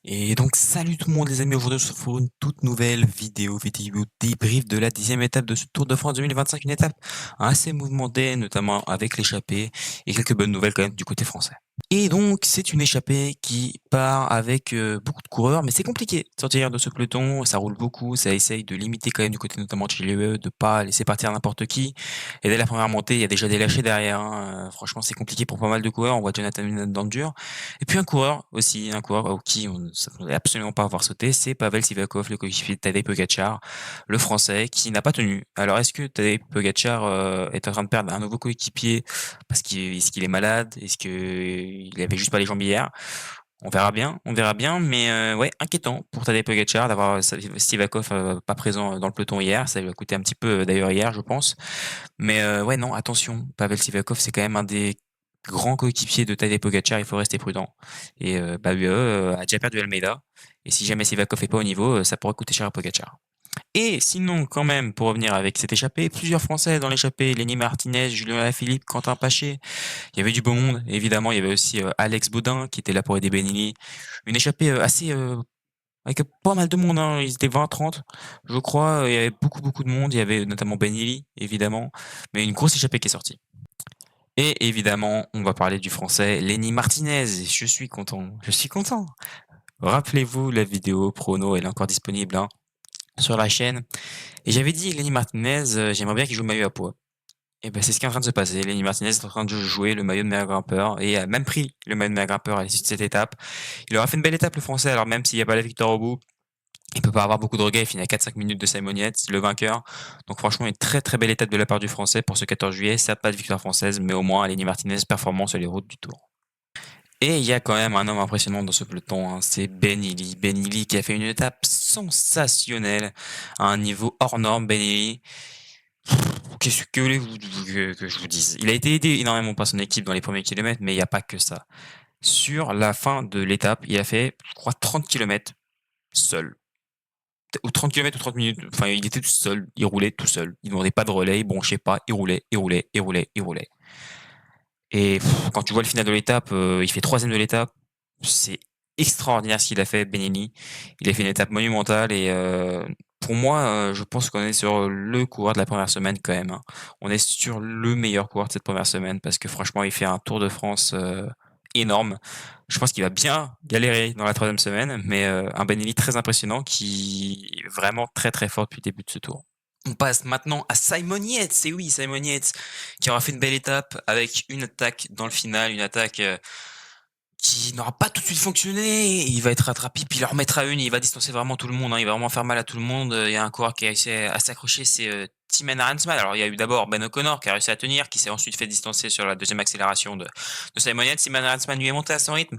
Et donc salut tout le monde les amis, aujourd'hui on se retrouve pour une toute nouvelle vidéo débrief de la 10e étape de ce Tour de France 2025, une étape assez mouvementée, notamment avec l'échappée et quelques bonnes nouvelles quand même du côté français. Et donc c'est une échappée qui part avec beaucoup de coureurs, mais c'est compliqué de sortir de ce peloton, ça roule beaucoup, ça essaye de limiter quand même du côté notamment de chez Chile, de pas laisser partir n'importe qui. Et dès la première montée, il y a déjà des lâchés derrière, hein. Franchement c'est compliqué pour pas mal de coureurs, on voit Jonathan Vingegaard dans le dur. Et puis un coureur aussi, un coureur au qui on ne s'attendait absolument pas à voir sauter, c'est Pavel Sivakov, le coéquipier de Tadej Pogacar, le Français, qui n'a pas tenu. Alors est-ce que Tadej Pogacar est en train de perdre un nouveau coéquipier parce qu'il est-ce qu'il est malade? Est-ce qu'il avait juste pas les jambes hier? On verra bien, mais ouais, inquiétant pour Tadej Pogacar d'avoir Sivakov pas présent dans le peloton hier. Ça lui a coûté un petit peu d'ailleurs hier, je pense. Mais ouais, non, attention, Pavel Sivakov, c'est quand même un des grands coéquipiers de Tadej Pogacar, il faut rester prudent. Et bah, UAE a déjà perdu Almeida. Et si jamais Sivakov est pas au niveau, ça pourrait coûter cher à Pogacar. Et sinon, quand même, pour revenir avec cette échappée, plusieurs Français dans l'échappée, Lenny Martinez, Julien Lafilippe, Quentin Paché. Il y avait du beau monde, évidemment. Il y avait aussi Alex Baudin qui était là pour aider Benelli. Une échappée assez avec pas mal de monde, hein. Ils étaient 20-30, je crois. Il y avait beaucoup de monde. Il y avait notamment Benelli, évidemment. Mais une grosse échappée qui est sortie. Et évidemment, on va parler du français Lenny Martinez. Je suis content, je suis content. Rappelez-vous la vidéo prono, elle est encore disponible hein, sur la chaîne. Et j'avais dit Lenny Martinez, j'aimerais bien qu'il joue le maillot à poids. Et ben c'est ce qui est en train de se passer. Lenny Martinez est en train de jouer le maillot de meilleur grimpeur et a même pris le maillot de meilleur grimpeur à l'issue de cette étape. Il aura fait une belle étape le français, alors même s'il n'y a pas la victoire au bout, il peut pas avoir beaucoup de regrets, il finit à 4-5 minutes de Simon Yates, le vainqueur. Donc franchement, une très belle étape de la part du français pour ce 14 juillet. Certes pas de victoire française, mais au moins Lenny Martinez performant sur les routes du Tour. Et il y a quand même un homme impressionnant dans ce peloton, hein, c'est Ben Illy. Ben Illy qui a fait une étape sensationnelle, à un niveau hors norme, Ben Illy. Qu'est-ce que voulez-vous que je vous dise? Il a été aidé énormément par son équipe dans les premiers kilomètres, mais il n'y a pas que ça. Sur la fin de l'étape, il a fait, je crois, 30 kilomètres seul. Ou 30 kilomètres ou 30 minutes, enfin, il était tout seul, il roulait tout seul. Il demandait pas de relais, il bronchait pas, il roulait. Et quand tu vois le final de l'étape, il fait troisième de l'étape. C'est extraordinaire ce qu'il a fait, Benelli. Il a fait une étape monumentale et pour moi, je pense qu'on est sur le coureur de la première semaine quand même, hein. On est sur le meilleur coureur de cette première semaine parce que franchement, il fait un Tour de France énorme. Je pense qu'il va bien galérer dans la troisième semaine, mais un Benelli très impressionnant qui est vraiment très fort depuis le début de ce Tour. On passe maintenant à Simon Yates, et oui, Simon Yates, qui aura fait une belle étape avec une attaque dans le final, une attaque qui n'aura pas tout de suite fonctionné. Il va être rattrapé, puis il en remettra une, et il va distancer vraiment tout le monde, hein. Il va vraiment faire mal à tout le monde. Il y a un coureur qui a réussi à s'accrocher, c'est Thymen Arensman. Alors il y a eu d'abord Ben O'Connor qui a réussi à tenir, qui s'est ensuite fait distancer sur la deuxième accélération de Simon Yates. Thymen Arensman lui est monté à son rythme.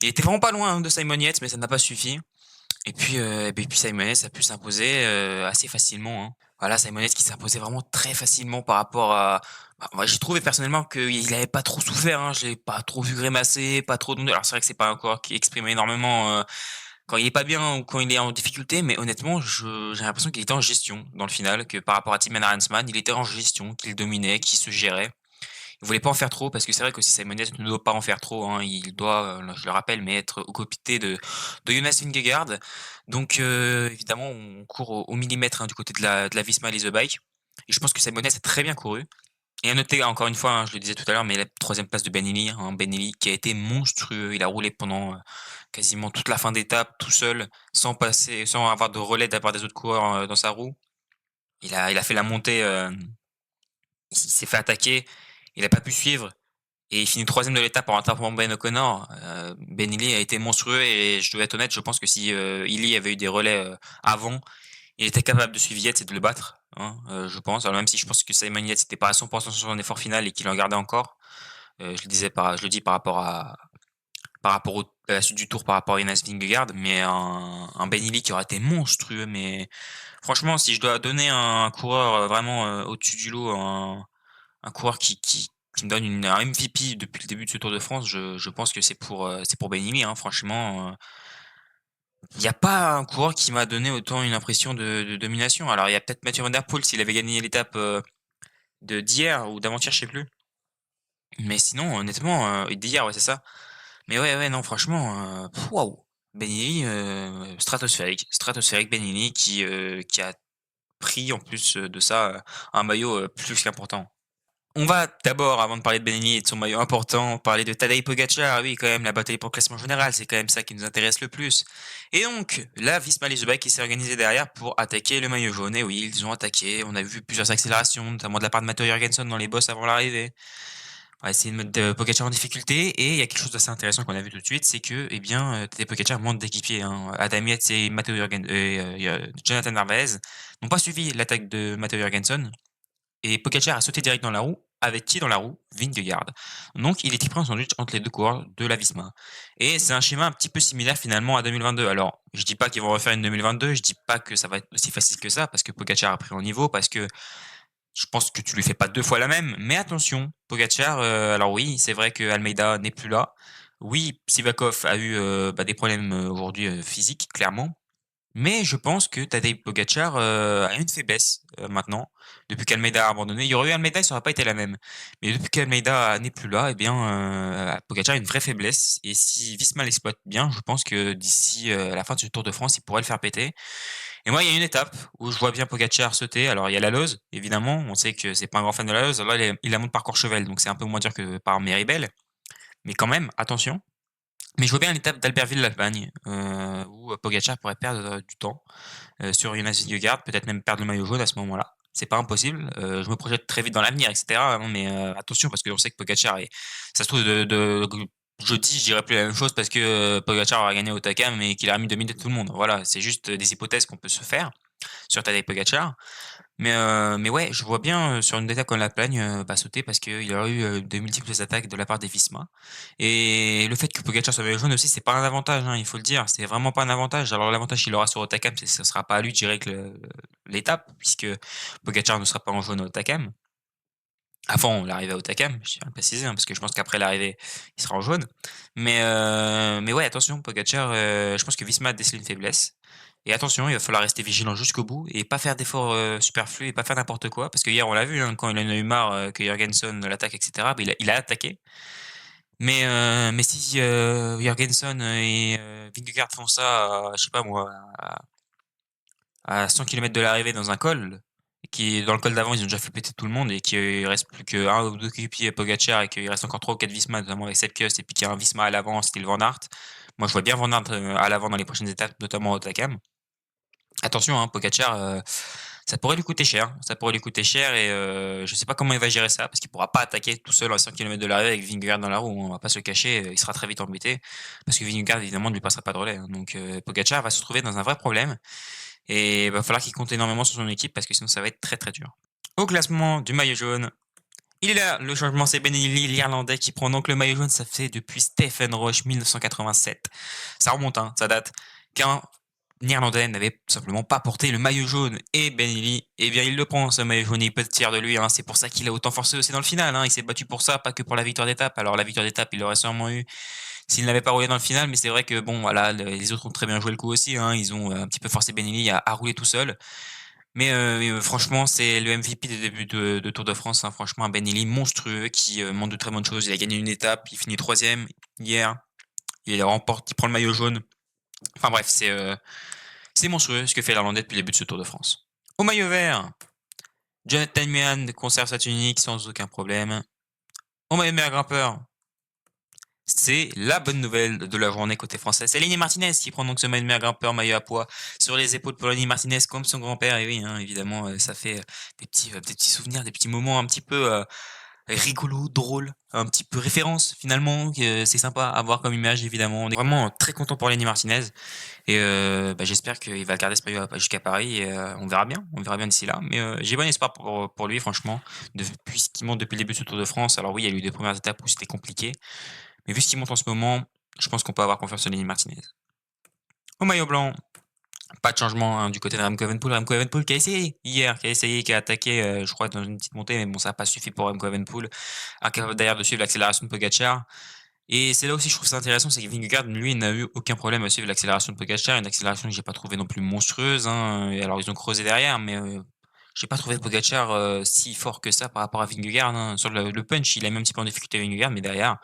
Il était vraiment pas loin hein, de Simon Yates, mais ça n'a pas suffi. Et puis Simon Yates a pu s'imposer assez facilement, hein. Voilà, Simon Yates qui s'est imposé vraiment très facilement par rapport à. Bah, moi, j'ai trouvé personnellement qu'il avait pas trop souffert, hein. Je l'ai pas trop vu grimacer, pas trop. Alors c'est vrai que c'est pas un coureur qui exprime énormément quand il est pas bien ou quand il est en difficulté, mais honnêtement, j'ai l'impression qu'il était en gestion dans le final, que par rapport à Thymen Arensman, il était en gestion, qu'il dominait, qu'il se gérait. Il voulait pas en faire trop parce que c'est vrai que si Simon Yates ne doit pas en faire trop, hein, il doit, je le rappelle, mais être aux côtés de Jonas Vingegaard. Donc évidemment, on court au millimètre hein, du côté de la Visma Lease Bike. Et je pense que Simon Yates a très bien couru. Et à noter, encore une fois, hein, je le disais tout à l'heure, mais la troisième place de Benelli, hein, Benelli qui a été monstrueux. Il a roulé pendant quasiment toute la fin d'étape tout seul, sans passer, sans avoir de relais de la part des autres coureurs dans sa roue. Il a fait la montée, il s'est fait attaquer, il a pas pu suivre. Et il finit troisième de l'étape en rattrapant Ben O'Connor. Ben Illy a été monstrueux et je dois être honnête, je pense que si Illy avait eu des relais avant, il était capable de suivre Yates et de le battre, hein, je pense. Alors même si je pense que Simon Yates n'était pas à 100% sur son effort final et qu'il en gardait encore, je le dis par rapport à la suite du tour, par rapport à Jonas Vingegaard, mais un Ben Illy qui aurait été monstrueux. Mais franchement, si je dois donner un coureur vraiment au-dessus du lot, un coureur qui me donne un MVP depuis le début de ce Tour de France, je pense que c'est pour Benimi, hein, franchement. Il n'y a pas un coureur qui m'a donné autant une impression de domination. Alors, il y a peut-être Mathieu Van Der Poel s'il avait gagné l'étape d'hier ou d'avant-hier, je sais plus. Mais sinon, honnêtement, d'hier, ouais, c'est ça. Mais ouais, non, franchement, waouh! Benelli, stratosphérique. Stratosphérique Benelli qui a pris en plus, de ça, un maillot, plus qu'important. On va d'abord, avant de parler de Benelli et de son maillot important, parler de Tadej Pogacar. Oui, quand même, la bataille pour le classement général, c'est quand même ça qui nous intéresse le plus. Et donc, la Visma Leasebike qui s'est organisée derrière pour attaquer le maillot jaune. Et oui, ils ont attaqué. On a vu plusieurs accélérations, notamment de la part de Matteo Jorgensen dans les bosses avant l'arrivée. On va essayer de mettre Pogacar en difficulté. Et il y a quelque chose d'assez intéressant qu'on a vu tout de suite, c'est que, eh bien, Tadej Pogacar manque d'équipiers, hein. Adam Yates et Jonathan Narvaez n'ont pas suivi l'attaque de Matteo Jorgensen. Et Pogacar a sauté direct dans la roue. Avec qui dans la roue? Vingegaard. Donc il était pris en sandwich entre les deux coureurs de la Visma. Et c'est un schéma un petit peu similaire finalement à 2022. Alors, je dis pas qu'ils vont refaire une 2022, je dis pas que ça va être aussi facile que ça, parce que Pogacar a pris en niveau, parce que je pense que tu lui fais pas deux fois la même. Mais attention, Pogacar, alors oui, c'est vrai que Almeida n'est plus là. Oui, Sivakov a eu des problèmes aujourd'hui physiques, clairement. Mais je pense que Tadej Pogacar, a une faiblesse, maintenant, depuis qu'Almeida a abandonné. Il y aurait eu Almeida, ça aurait pas été la même. Mais depuis qu'Almeida n'est plus là, eh bien, Pogacar a une vraie faiblesse et si Visma l'exploite bien, je pense que d'ici, la fin de ce Tour de France, il pourrait le faire péter. Et moi, il y a une étape où je vois bien Pogacar sauter. Alors, il y a la Loze, évidemment. On sait que c'est pas un grand fan de la Loze. Là, il la monte par Courchevel, donc c'est un peu moins dur que par Méribel. Mais quand même, attention. Mais je vois bien l'étape d'Albertville-l'Albagne, où Pogacar pourrait perdre, du temps. Sur Jonas Vingegaard, peut-être même perdre le maillot jaune à ce moment-là. C'est pas impossible. Je me projette très vite dans l'avenir, etc. Hein, mais attention, parce que on sait que Pogacar est. Ça se trouve, jeudi, je dirais plus la même chose parce que Pogacar aura gagné au Takam et qu'il a mis 2 minutes tout le monde. Voilà, c'est juste des hypothèses qu'on peut se faire sur Tadej Pogacar. Mais ouais, je vois bien, sur une étape comme la Plagne, sauter parce qu'il y aura eu, de multiples attaques de la part des Visma et le fait que Pogacar soit maillot jaune aussi, c'est pas un avantage, hein, il faut le dire. C'est vraiment pas un avantage. Alors l'avantage qu'il aura sur Hautacam, c'est que ce sera pas à lui de gérer que l'étape puisque Pogacar ne sera pas en jaune à Hautacam. Avant l'arrivée à Hautacam, je tiens à le préciser, hein, parce que je pense qu'après l'arrivée, il sera en jaune. Mais ouais, attention, Pogacar, je pense que Visma a décelé une faiblesse. Et attention, il va falloir rester vigilant jusqu'au bout et pas faire d'efforts superflus et pas faire n'importe quoi. Parce que hier, on l'a vu, hein, quand il en a eu marre que Jorgensen l'attaque, etc., il a attaqué. Mais si Jorgensen et Vingegaard font ça, je sais pas moi, à 100 km de l'arrivée dans un col, qui dans le col d'avant, ils ont déjà fait péter tout le monde et qu'il reste plus qu'un ou deux coéquipiers Pogacar et qu'il reste encore 3 ou 4 Visma, notamment avec Sepp Kuss et puis qu'il y a un Visma à l'avant, style Van Aert. Moi, je vois bien Van Aert à l'avant dans les prochaines étapes, notamment au Takam. Attention, hein, Pogacar, ça pourrait lui coûter cher. Ça pourrait lui coûter cher et je sais pas comment il va gérer ça parce qu'il pourra pas attaquer tout seul à 100 km de l'arrivée avec Vingegaard dans la roue, hein, on va pas se cacher, il sera très vite embêté parce que Vingegaard évidemment ne lui passera pas de relais, hein, donc Pogacar va se trouver dans un vrai problème et il va falloir qu'il compte énormément sur son équipe parce que sinon ça va être très, très dur. Au classement du maillot jaune, il est là, le changement, c'est Ben Lee, l'Irlandais qui prend donc le maillot jaune, ça fait depuis Stephen Roche 1987. Ça remonte, hein, ça date. Qu'un Néerlandais n'avait tout simplement pas porté le maillot jaune et Ben Lee, eh bien il le prend ce maillot jaune et il peut être fier de lui, hein. C'est pour ça qu'il a autant forcé aussi dans le final, hein. Il s'est battu pour ça, pas que pour la victoire d'étape. Alors la victoire d'étape, il l'aurait sûrement eu s'il n'avait pas roulé dans le final, mais c'est vrai que bon voilà, les autres ont très bien joué le coup aussi, hein. Ils ont un petit peu forcé Ben Lee à rouler tout seul. Mais franchement, c'est le MVP des débuts de Tour de France, hein. Franchement, un Ben Illy monstrueux qui montre de très bonnes choses. Il a gagné une étape, il finit troisième hier, il remporte, il prend le maillot jaune. Enfin bref, c'est monstrueux ce que fait l'Irlandais depuis le début de ce Tour de France. Au maillot vert, Jonathan Meehan conserve sa tunique sans aucun problème. Au maillot vert grimpeur, c'est la bonne nouvelle de la journée côté français. C'est Lenny Martinez qui prend donc ce maillot de meilleur grimpeur, maillot à poids, sur les épaules pour Lenny Martinez comme son grand-père. Et oui, hein, évidemment, ça fait des petits souvenirs, des petits moments un petit peu rigolos, drôles, un petit peu référence finalement. C'est sympa à voir comme image, évidemment. On est vraiment très content pour Lenny Martinez. Et j'espère qu'il va garder ce maillot jusqu'à Paris. Et, on verra bien d'ici là. Mais j'ai bon espoir pour lui, franchement, depuis ce qu'il monte depuis le début de ce Tour de France. Alors oui, il y a eu des premières étapes où c'était compliqué. Mais vu ce qu'il monte en ce moment, je pense qu'on peut avoir confiance en Lenny Martinez. Au maillot blanc, pas de changement hein, du côté de Remco Evenepoel. Remco Evenepoel qui a essayé hier, qui a attaqué, je crois, dans une petite montée, mais bon, ça n'a pas suffi pour Remco Evenepoel. Incapable d'ailleurs de suivre l'accélération de Pogacar. Et c'est là aussi, je trouve ça intéressant, c'est que Vingegaard, lui, n'a eu aucun problème à suivre l'accélération de Pogacar, une accélération que j'ai pas trouvée non plus monstrueuse. Hein. Et alors, ils ont creusé derrière, mais j'ai pas trouvé Pogacar si fort que ça par rapport à Vingegaard. Hein. Sur le punch, il a mis un petit peu en difficulté Vingegaard, mais derrière,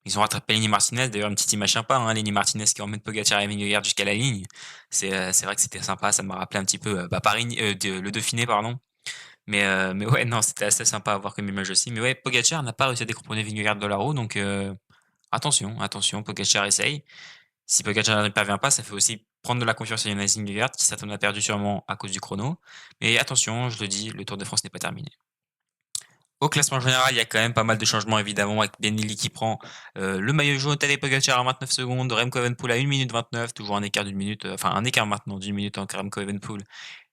Ils ont rattrapé Lenny Martinez, d'ailleurs une petite image sympa, hein, Lenny Martinez qui emmène Pogacar et Vingegaard jusqu'à la ligne. C'est vrai que c'était sympa, ça m'a rappelé un petit peu, Paris le Dauphiné pardon. Mais ouais, non, c'était assez sympa à voir comme image aussi. Mais ouais, Pogacar n'a pas réussi à décrocher Vingegaard de la roue, donc attention, attention, Pogacar essaye. Si Pogacar n'y parvient pas, ça fait aussi prendre de la confiance à Jonas Vingegaard, qui certainement a perdu sûrement à cause du chrono. Mais attention, je le dis, le Tour de France n'est pas terminé. Au classement général, il y a quand même pas mal de changements évidemment avec Benelli qui prend le maillot jaune, Tadej Pogacar à 29 secondes, Remco Evenepoel à 1 minute 29, toujours un écart d'une minute, enfin un écart maintenant d'une minute entre Remco Evenepoel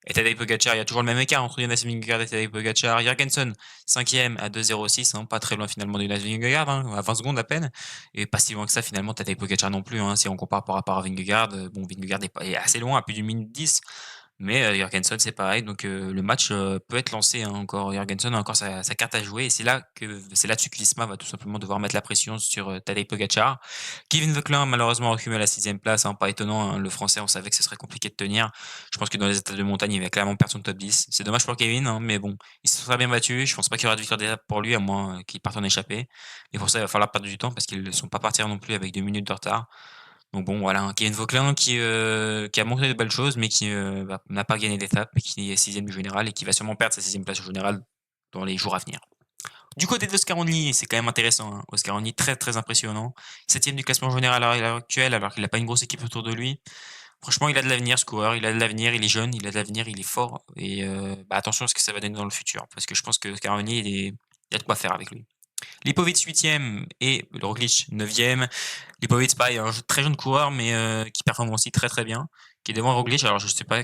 et Tadej Pogacar. Il y a toujours le même écart entre Jonas Vingegaard et Tadej Pogacar. Jorgensen, 5e à 2,06, hein, pas très loin finalement de Jonas Vingegaard, hein, à 20 secondes à peine, et pas si loin que ça finalement Tadej Pogacar non plus, hein, si on compare par rapport à Vingegaard. Bon, Vingegaard est assez loin, à plus d'une minute 10. Mais Jorgensen, c'est pareil, donc le match peut être lancé, hein, encore. Jorgensen a encore sa carte à jouer et c'est là-dessus que Visma va tout simplement devoir mettre la pression sur Tadej Pogacar. Kevin Vauquelin, malheureusement, reculé à la 6e place, hein, pas étonnant, hein, le Français, on savait que ce serait compliqué de tenir. Je pense que dans les étapes de montagne, il va clairement perdre son top 10. C'est dommage pour Kevin, hein, mais bon, il se sera bien battu. Je pense pas qu'il y aura de victoire d'étape pour lui, à moins qu'il parte en échappée. Et pour ça, il va falloir perdre du temps parce qu'ils ne sont pas partir non plus avec 2 minutes de retard. Donc bon, voilà, un Kevin Vauquelin qui a montré de belles choses, mais qui n'a pas gagné d'étape, et qui est 6e du général et qui va sûrement perdre sa 6e place au général dans les jours à venir. Du côté d'Oscar Only, c'est quand même intéressant, hein. Oscar Only, très très impressionnant. 7e du classement général à l'heure actuelle, alors qu'il n'a pas une grosse équipe autour de lui. Franchement, il a de l'avenir, ce coureur. Il a de l'avenir, il est jeune, il a de l'avenir, il est fort. Et attention à ce que ça va donner dans le futur, parce que je pense que Oscar Only, il y a de quoi faire avec lui. Lipovic 8e et Roglic 9e. Lipovic, pareil, un très jeune coureur, mais qui performe aussi très très bien, qui est devant Roglic. Alors je sais pas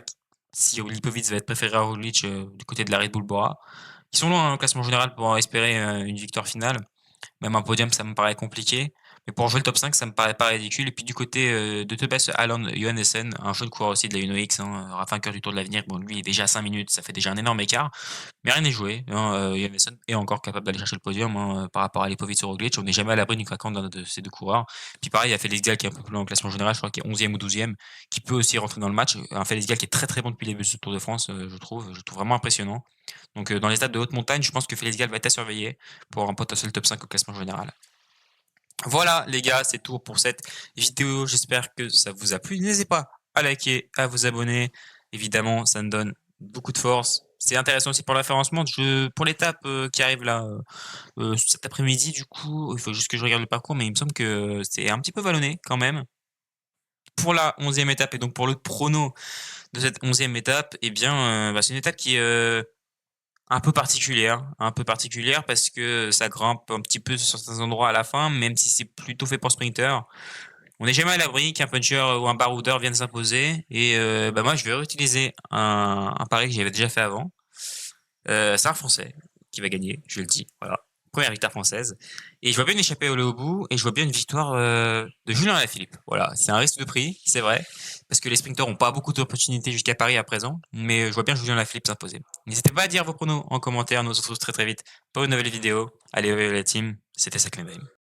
si Lipovic va être préféré à Roglic du côté de la Red Bull Bora. Ils sont loin, hein, au classement général pour espérer une victoire finale. Même un podium, ça me paraît compliqué. Mais pour jouer le top 5, ça me paraît pas ridicule. Et puis du côté de Tobias Allan Johannessen, un jeune coureur aussi de la Uno X, hein, vainqueur du Tour de l'Avenir. Bon, lui, il est déjà à 5 minutes, ça fait déjà un énorme écart. Mais rien n'est joué, hein, Johannessen est encore capable d'aller chercher le podium, hein, par rapport à Lipovic ou Roglic. On n'est jamais à l'abri d'une craquante d'un de ces deux coureurs. Puis pareil, il y a Félix Gall qui est un peu plus loin au classement général, je crois qu'il est 11e ou 12e, qui peut aussi rentrer dans le match. Un Félix Gall qui est très très bon depuis le début de ce Tour de France, je trouve. Je le trouve vraiment impressionnant. Donc dans les stades de haute montagne, je pense que Félix Gall va être à surveiller pour un potentiel top 5 au classement général. Voilà les gars, c'est tout pour cette vidéo. J'espère que ça vous a plu. N'hésitez pas à liker, à vous abonner. Évidemment, ça me donne beaucoup de force. C'est intéressant aussi pour le référencement. Pour l'étape qui arrive là cet après-midi, du coup, il faut juste que je regarde le parcours, mais il me semble que c'est un petit peu vallonné quand même. Pour la 11e étape et donc pour le prono de cette 11e étape, eh bien, c'est une étape qui est un peu particulière parce que ça grimpe un petit peu sur certains endroits à la fin, même si c'est plutôt fait pour sprinter. On n'est jamais à l'abri qu'un puncher ou un baroudeur vienne s'imposer. Et moi, je vais réutiliser un pari que j'avais déjà fait avant. C'est un Français qui va gagner, je le dis. Voilà. Première victoire française. Et je vois bien une échappée au bout, et je vois bien une victoire de Julien Alaphilippe. Voilà, c'est un risque de prix, c'est vrai, parce que les sprinters n'ont pas beaucoup d'opportunités jusqu'à Paris à présent, mais je vois bien Julien Alaphilippe s'imposer. N'hésitez pas à dire vos pronos en commentaire, nous on se retrouve très très vite pour une nouvelle vidéo. Allez, la team, c'était Sacré